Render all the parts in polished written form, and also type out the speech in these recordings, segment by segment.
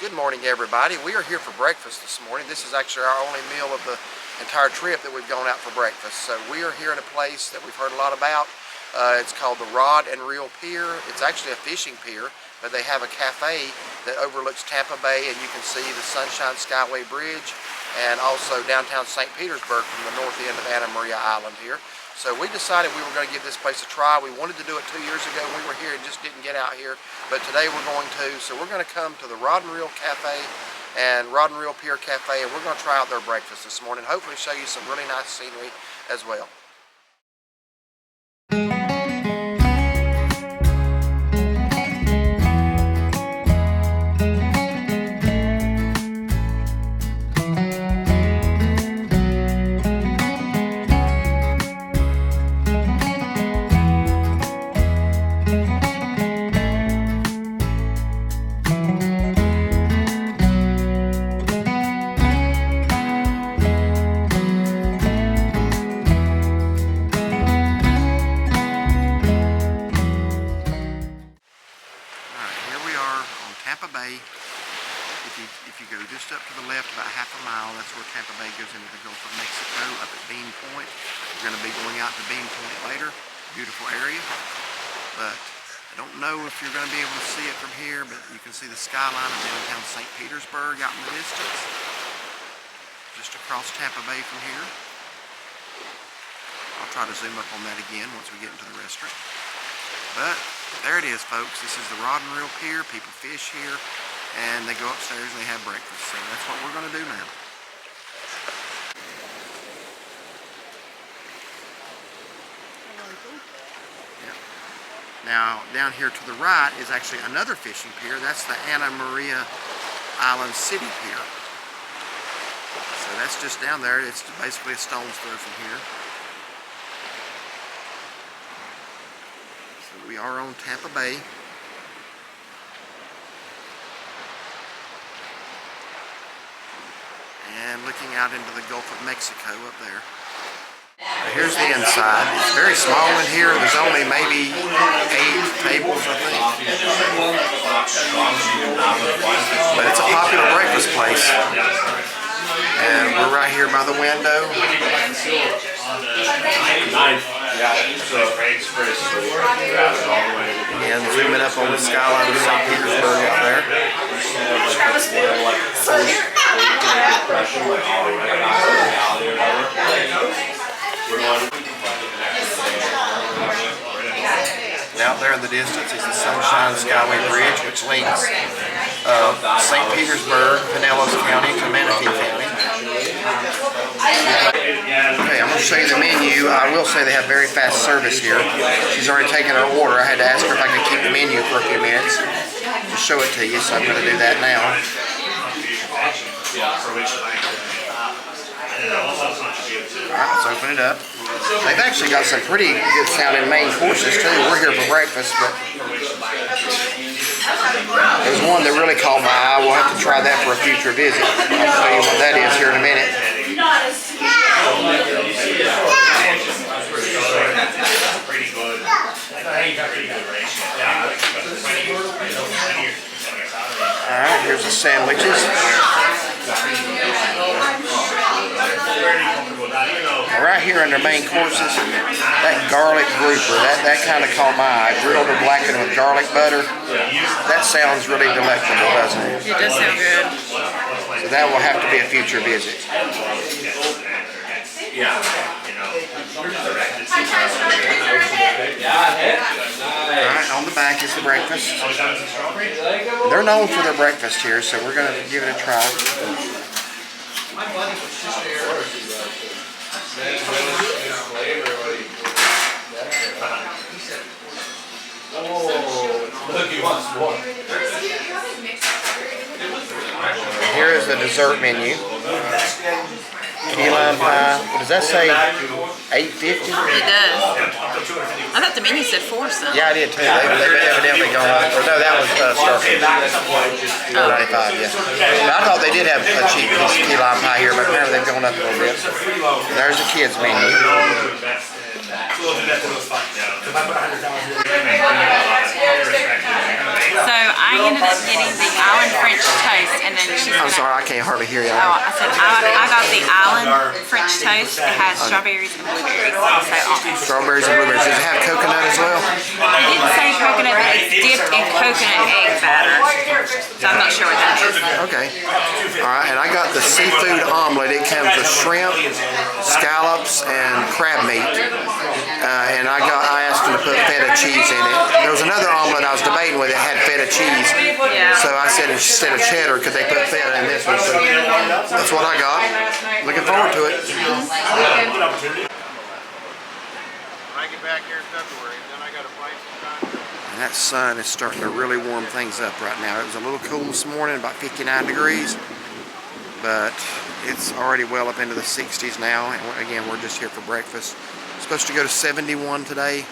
Good morning, everybody. We are here for breakfast this morning. This is actually our only meal of the entire trip that we've gone out for breakfast. So we are here at a place that we've heard a lot about. It's called the Rod and Reel Pier. It's actually a fishing pier, but they have a cafe that overlooks Tampa Bay, and you can see the Sunshine Skyway Bridge and also downtown St. Petersburg from the north end of Anna Maria Island here. So we decided we were going to give this place a try. We wanted to do it 2 years ago when we were here and just didn't get out here. But today we're going to. So we're going to come to the Rod and Reel Cafe and Rod and Reel Pier Cafe, and we're going to try out their breakfast this morning. Hopefully show you some really nice scenery as well. Tampa Bay. If you go just up to the left about half a mile, that's where Tampa Bay goes into the Gulf of Mexico, up at Bean Point. We're going to be going out to Bean Point later. Beautiful area, but I don't know if you're going to be able to see it from here, but you can see the skyline of downtown St. Petersburg out in the distance, just across Tampa Bay from here. I'll try to zoom up on that again once we get into the restaurant. But there it is, folks. This is the Rod and Reel Pier. People fish here, and they go upstairs and they have breakfast. So that's what we're going to do now. Yeah. Now, down here to the right is actually another fishing pier. That's the Anna Maria Island City Pier. So that's just down there. It's basically a stone's throw from here. We are on Tampa Bay. And looking out into the Gulf of Mexico up there. Now here's the inside. It's very small in here. There's only maybe 8 tables, I think. But it's a popular breakfast place. And we're right here by the window. And zooming up on the skyline of St. Petersburg out there. And out there in the distance is the Sunshine Skyway Bridge, which links St. Petersburg, Pinellas County to Manatee County. Okay, I'm going to show you the menu. I will say they have very fast service here. She's already taken her order. I had to ask her if I could keep the menu for a few minutes to show it to you, so I'm going to do that now. Alright, let's open it up. They've actually got some pretty good sounding main courses too. We're here for breakfast, but there's one that really caught my eye. We'll have to try that for a future visit. I'll show you what that is here in a minute. Alright, here's the sandwiches. Right here under main courses, that garlic grouper, that kind of caught my eye. Grilled or blackened with garlic butter. That sounds really delectable, doesn't it? It does sound good. So that will have to be a future visit. Alright, on the back is the breakfast. They're known for their breakfast here, so we're going to give it a try. Here is the dessert menu. Key lime pie. What does that say? $8.50? It does. I thought the menu said 4 something. Yeah, I did too. They've evidently gone up. Or no, that was Starfish. $4.95, yeah. But I thought they did have a cheap piece of key lime pie here, but apparently they've gone up a little bit. There's the kids' menu. So I ended up getting the island French toast, and then she's I'm gonna, sorry, I can't hardly hear you. oh, I said I got the island French toast. It has strawberries and blueberries. So awesome. Strawberries and blueberries. Does it have coconut as well? It didn't say coconut, but it's dipped in coconut egg batter. So I'm not sure what that is. Okay. All right, and I got the seafood omelet. It comes with shrimp, scallops, and crab meat. And I asked them to put feta cheese in it. There was another omelet I was debating with that had feta cheese. Yeah. So I said instead of cheddar, could they put feta in this one? So that's what I got. Looking forward to it. When I get back here in February, then I got to find some time. And that sun is starting to really warm things up right now. It was a little cool this morning, about 59 degrees. But it's already well up into the 60s now. And again, we're just here for breakfast. Supposed to go to 71 today.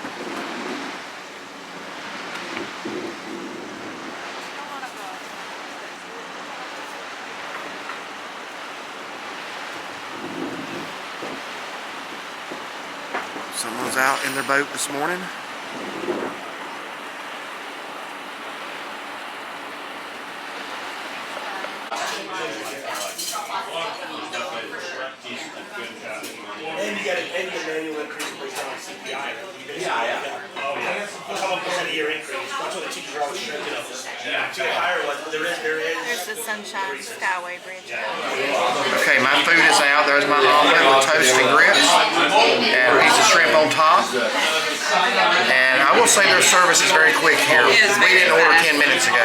Someone's out in their boat this morning. And you got a manual increase based on CPI. Couple percent a year increase. That's what the teachers are always trying to do. To get higher one, there is. There's the Sunshine Skyway Bridge. Okay, my food is out. There's my omelet with toast and grits and a piece of shrimp on top. And I will say their service is very quick here. We didn't order 10 minutes ago.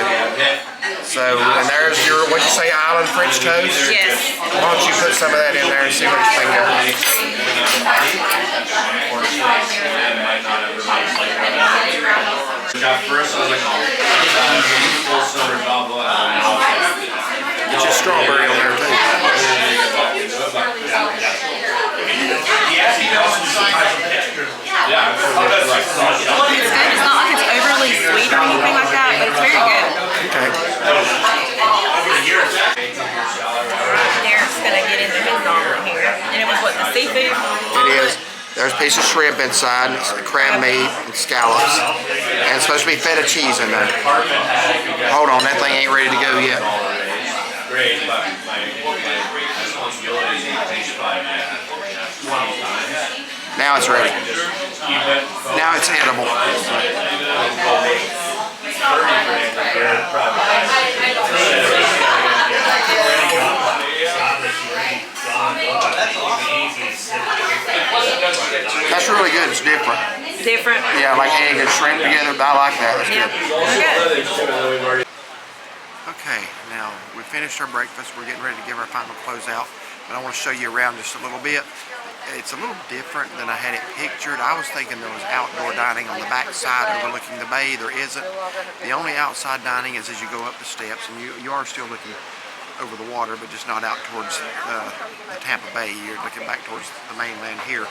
So, and there's your, what'd you say, island French toast? Yes. Why don't you put some of that in there and see what you think of it? Get your strawberry on there too. It's good. It's not like it's overly sweet or anything like that, but it's very good. Okay. Derek's gonna get into his omelet here. And it was what, the seafood? It is. There's a piece of shrimp inside, crab meat, and scallops. And it's supposed to be feta cheese in there. Hold on, that thing ain't ready to go yet. Now it's ready. Now it's edible. That's really good. It's different. Different. Yeah, like egg and shrimp together. I like that. That's Yeah. good. Good. Okay, now we finished our breakfast. We're getting ready to give our final closeout. But I want to show you around just a little bit. It's a little different than I had it pictured. I was thinking there was outdoor dining on the back side overlooking the bay. There isn't. The only outside dining is as you go up the steps, and you are still looking over the water, but just not out towards the Tampa Bay. You're looking back towards the mainland here.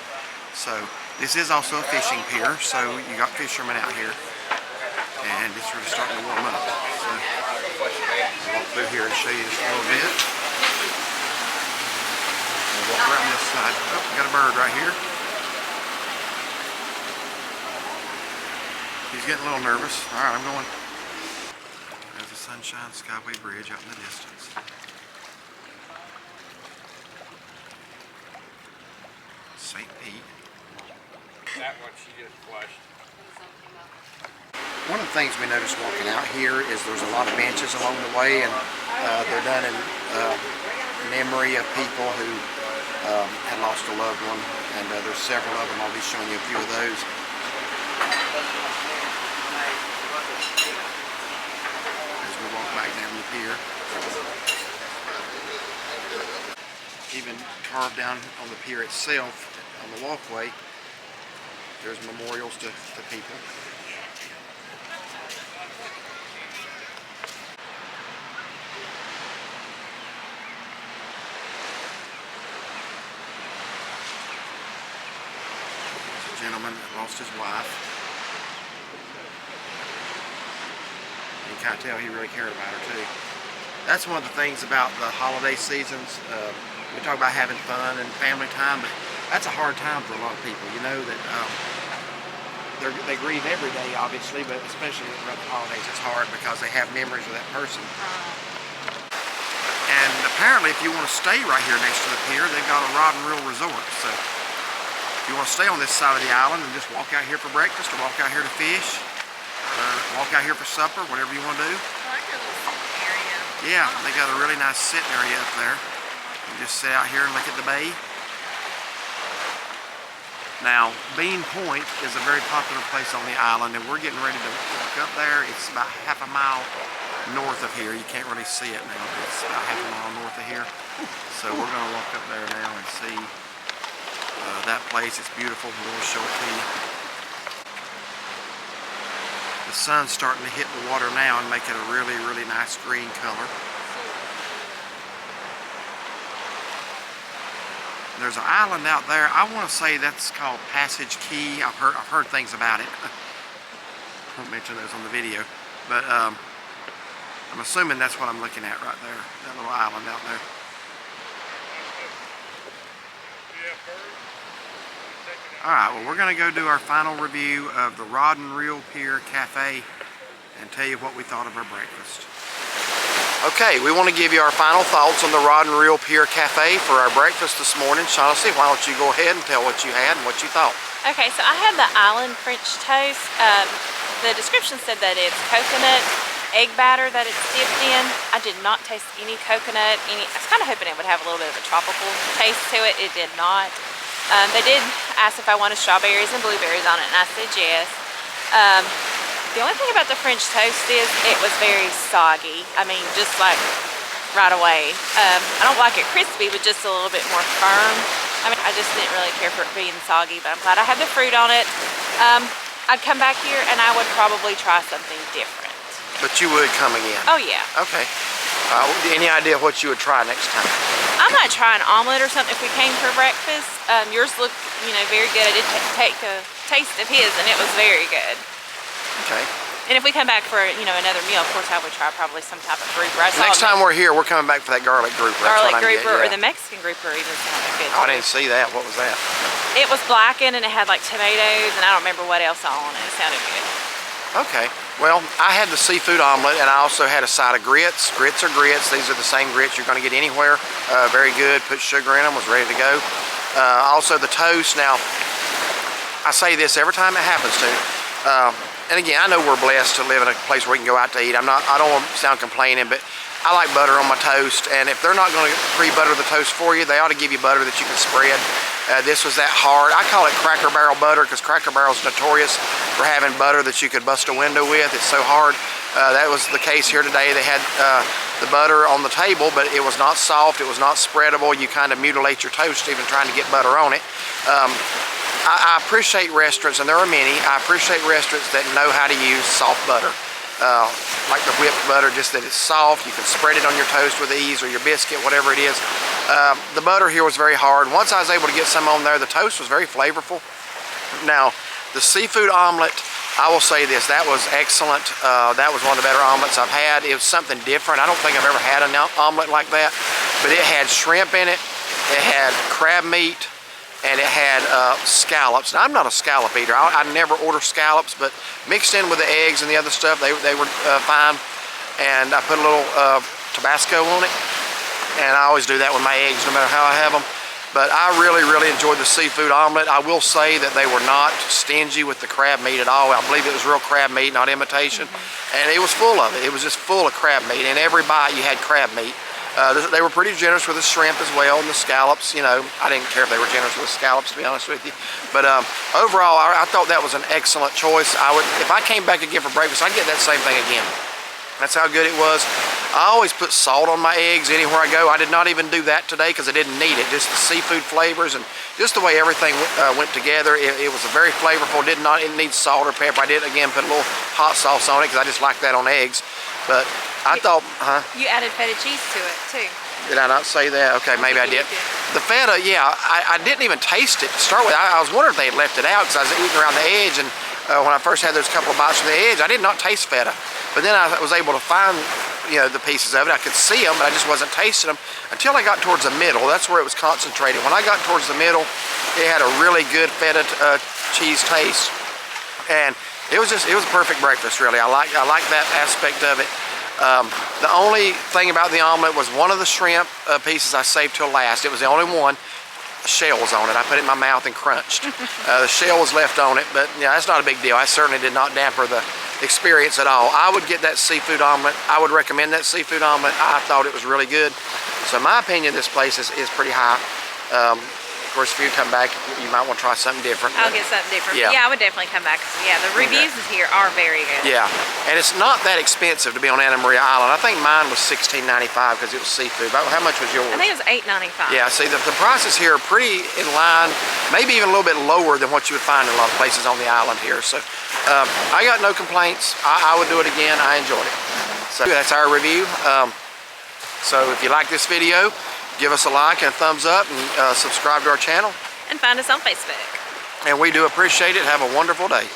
So this is also a fishing pier, so you got fishermen out here, and it's really starting to warm up. So I'll walk through here and show you just a little bit. We'll walk around this side. Oh, we got a bird right here. He's getting a little nervous. All right, I'm going. There's the Sunshine Skyway Bridge out in the distance. St. Pete. That one she just flushed. One of the things we noticed walking out here is there's a lot of benches along the way, and they're done in memory of people who had lost a loved one, and there's several of them. I'll be showing you a few of those. As we walk back down the pier. Even carved down on the pier itself, on the walkway, there's memorials to people. Gentleman that lost his wife. You can kind of tell he really cared about her too. That's one of the things about the holiday seasons. We talk about having fun and family time, but that's a hard time for a lot of people. You know that they grieve every day, obviously, but especially around the holidays, it's hard because they have memories of that person. And apparently, if you want to stay right here next to the pier, they've got a rod and reel resort. So if you want to stay on this side of the island and just walk out here for breakfast, or walk out here to fish, or walk out here for supper, whatever you want to do. I like a little sitting area. Yeah, they got a really nice sitting area up there. You just sit out here and look at the bay. Now, Bean Point is a very popular place on the island, and we're getting ready to walk up there. It's about half a mile north of here. You can't really see it now, but it's about half a mile north of here. So we're going to walk up there now and see that place. It's beautiful. We're going to show it to you. The sun's starting to hit the water now and make it a really, really nice green color. There's an island out there. I want to say that's called Passage Key. I've heard things about it. I won't mention those on the video, but I'm assuming that's what I'm looking at right there. That little island out there. All right. Well, we're going to go do our final review of the Rod and Reel Pier Cafe and tell you what we thought of our breakfast. Okay, we want to give you our final thoughts on the Rod and Reel Pier Cafe for our breakfast this morning. Shaughnessy, why don't you go ahead and tell what you had and what you thought. Okay, so I had the island French toast. The description said that it's coconut egg batter that it's dipped in. I did not taste any coconut. I was kind of hoping it would have a little bit of a tropical taste to it. It did not. They did ask if I wanted strawberries and blueberries on it, and I said yes. The only thing about the French toast is it was very soggy. I mean, just like right away. I don't like it crispy, but just a little bit more firm. I mean, I just didn't really care for it being soggy, but I'm glad I had the fruit on it. I'd come back here and I would probably try something different. But you would come again? Oh, yeah. Okay. Any idea what you would try next time? I might try an omelet or something if we came for breakfast. Yours looked, very good. I did take a taste of his, and it was very good. Okay. And if we come back for, another meal, of course, I would try probably some type of grouper. Next time we're here, we're coming back for that garlic grouper. Garlic grouper, or the Mexican grouper even sounded good. Oh, I didn't see that. What was that? It was blackened, and it had like tomatoes, and I don't remember what else on it. It sounded good. Okay. Well, I had the seafood omelet, and I also had a side of grits. Grits are grits. These are the same grits you're going to get anywhere. Very good. Put sugar in them. Was ready to go. Also the toast. Now, I say this every time it happens to me. And again, I know we're blessed to live in a place where we can go out to eat. I don't want to sound complaining, but I like butter on my toast. And if they're not going to pre-butter the toast for you, they ought to give you butter that you can spread. This was that hard. I call it Cracker Barrel butter because Cracker Barrel is notorious for having butter that you could bust a window with. It's so hard. That was the case here today. They had the butter on the table, but it was not soft. It was not spreadable. You kind of mutilate your toast even trying to get butter on it. I appreciate restaurants, and there are many. I appreciate restaurants that know how to use soft butter. Like the whipped butter, just that it's soft. You can spread it on your toast with ease, or your biscuit, whatever it is. The butter here was very hard. Once I was able to get some on there, the toast was very flavorful. Now, the seafood omelet, I will say this, that was excellent. That was one of the better omelets I've had. It was something different. I don't think I've ever had an omelet like that, but it had shrimp in it. It had crab meat. And it had scallops. Now, I'm not a scallop eater. I never order scallops, but mixed in with the eggs and the other stuff, they were fine. And I put a little Tabasco on it. And I always do that with my eggs, no matter how I have them. But I really, really enjoyed the seafood omelet. I will say that they were not stingy with the crab meat at all. I believe it was real crab meat, not imitation. And it was full of it. It was just full of crab meat. And every bite you had crab meat. They were pretty generous with the shrimp as well, and the scallops. I didn't care if they were generous with the scallops, to be honest with you. But overall, I thought that was an excellent choice. If I came back again for breakfast, I'd get that same thing again. That's how good it was. I always put salt on my eggs anywhere I go. I did not even do that today because I didn't need it. Just the seafood flavors and just the way everything went together. It was very flavorful. It need salt or pepper. I did, again, put a little hot sauce on it because I just like that on eggs. But I thought, You added feta cheese to it, too. Did I not say that? Okay, maybe I did. The feta, yeah, I didn't even taste it to start with. I was wondering if they had left it out because I was eating around the edge, and when I first had those couple of bites from the edge, I did not taste feta. But then I was able to find, the pieces of it. I could see them, but I just wasn't tasting them until I got towards the middle. That's where it was concentrated. When I got towards the middle, it had a really good feta cheese taste. And it was a perfect breakfast, really. I like that aspect of it. The only thing about the omelet was one of the shrimp pieces I saved till last. It was the only one. The shell was on it. I put it in my mouth and crunched. The shell was left on it, but yeah, that's not a big deal. I certainly did not damper the experience at all. I would get that seafood omelet. I would recommend that seafood omelet. I thought it was really good. So in my opinion, this place is pretty high. Of course, if you come back, you might want to try something different. I'll get something different. Yeah. Yeah, I would definitely come back. Yeah, the reviews here are very good. Yeah, and it's not that expensive to be on Anna Maria Island. I think mine was $16.95 because it was seafood. How much was yours? I think it was $8.95. Yeah, see, the prices here are pretty in line, maybe even a little bit lower than what you would find in a lot of places on the island here. So I got no complaints. I would do it again. I enjoyed it. So that's our review. So if you like this video, give us a like and a thumbs up, and subscribe to our channel. And find us on Facebook. And we do appreciate it. Have a wonderful day.